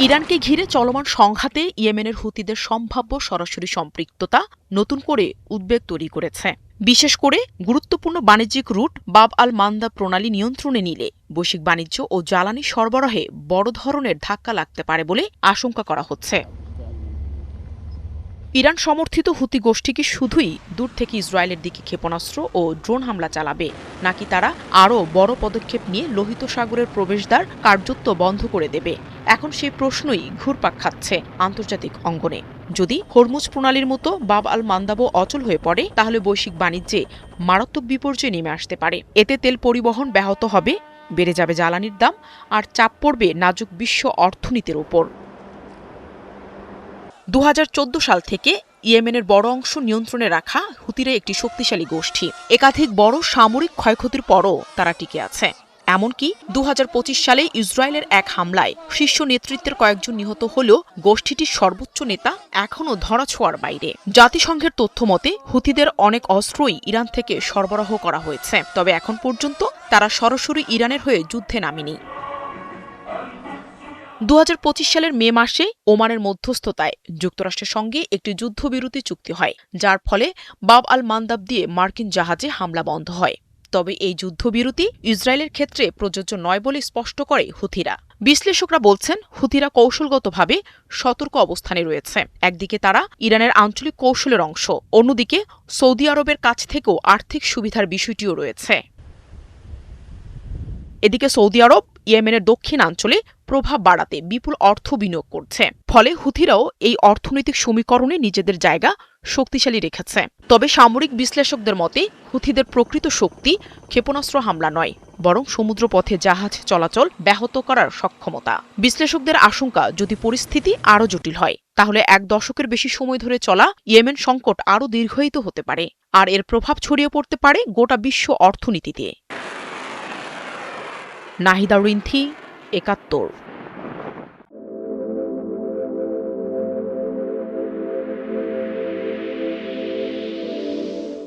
ইরানকে ঘিরে চলমান সংঘাতে ইয়েমেনের হুতিদের সম্ভাব্য সরাসরি সম্পৃক্ততা নতুন করে উদ্বেগ তৈরি করেছে। বিশেষ করে গুরুত্বপূর্ণ বাণিজ্যিক রুট বাব আল মান্দা প্রণালী নিয়ন্ত্রণে নিলে বৈশ্বিক বাণিজ্য ও জ্বালানি সরবরাহে বড় ধরনের ধাক্কা লাগতে পারে বলে আশঙ্কা করা হচ্ছে। ইরান সমর্থিত হুতি গোষ্ঠী কি শুধুই দূর থেকে ইসরায়েলের দিকে ক্ষেপণাস্ত্র ও ড্রোন হামলা চালাবে, নাকি তারা আরও বড় পদক্ষেপ নিয়ে লোহিত সাগরের প্রবেশদ্বার কার্যত বন্ধ করে দেবে? এখন সেই প্রশ্নই ঘুরপাক খাচ্ছে আন্তর্জাতিক অঙ্গনে। যদি হরমুজ প্রণালীর মতো বাব আল মান্দাবও অচল হয়ে পড়ে, তাহলে বৈশ্বিক বাণিজ্যে মারাত্মক বিপর্যয় নেমে আসতে পারে। এতে তেল পরিবহন ব্যাহত হবে, বেড়ে যাবে জ্বালানির দাম, আর চাপ পড়বে নাজুক বিশ্ব অর্থনীতির ওপর। ২০১৪ সাল থেকে ইয়েমেনের বড় অংশ নিয়ন্ত্রণে রাখা হুতিরা একটি শক্তিশালী গোষ্ঠী। একাধিক বড় সামরিক ক্ষয়ক্ষতির পরও তারা টিকে আছে। এমনকি ২০২৫ সালে ইসরায়েলের এক হামলায় শীর্ষ নেতৃত্বের কয়েকজন নিহত হলেও গোষ্ঠীটির সর্বোচ্চ নেতা এখনও ধরাছোঁয়ার বাইরে। জাতিসংঘের তথ্য মতে হুতিদের অনেক অস্ত্রই ইরান থেকে সরবরাহ করা হয়েছে, তবে এখন পর্যন্ত তারা সরাসরি ইরানের হয়ে যুদ্ধে নামেনি। ২০২৫ সালের মে মাসে ওমানের মধ্যস্থতায় যুক্তরাষ্ট্রের সঙ্গে একটি যুদ্ধবিরতি চুক্তি হয়, যার ফলে বাব আল মান্দাব দিয়ে মার্কিন জাহাজে হামলা বন্ধ হয়। তবে এই যুদ্ধবিরতি ইসরায়েলের ক্ষেত্রে প্রযোজ্য নয় বলে স্পষ্ট করে হুথিরা। বিশ্লেষকরা বলছেন, হুথিরা কৌশলগতভাবে সতর্ক অবস্থানে রয়েছে। একদিকে তারা ইরানের আঞ্চলিক কৌশলের অংশ, অন্যদিকে সৌদি আরবের কাছ থেকেও আর্থিক সুবিধার বিষয়টিও রয়েছে। এদিকে সৌদি আরব ইয়েমেনের দক্ষিণাঞ্চলে প্রভাব বাড়াতে বিপুল অর্থ বিনিয়োগ করছে, ফলে হুথিরাও এই অর্থনৈতিক সমীকরণে নিজেদের জায়গা শক্তিশালী রেখেছে। তবে সামরিক বিশ্লেষকদের মতে হুথিদের প্রকৃত শক্তি ক্ষেপণাস্ত্র হামলা নয়, বরং সমুদ্রপথে জাহাজ চলাচল ব্যাহত করার সক্ষমতা। বিশ্লেষকদের আশঙ্কা, যদি পরিস্থিতি আরও জটিল হয়, তাহলে এক দশকের বেশি সময় ধরে চলা ইয়েমেন সংকট আরও দীর্ঘায়িত হতে পারে, আর এর প্রভাব ছড়িয়ে পড়তে পারে গোটা বিশ্ব অর্থনীতিতে। নাহিদা রিন্থি, ৭১।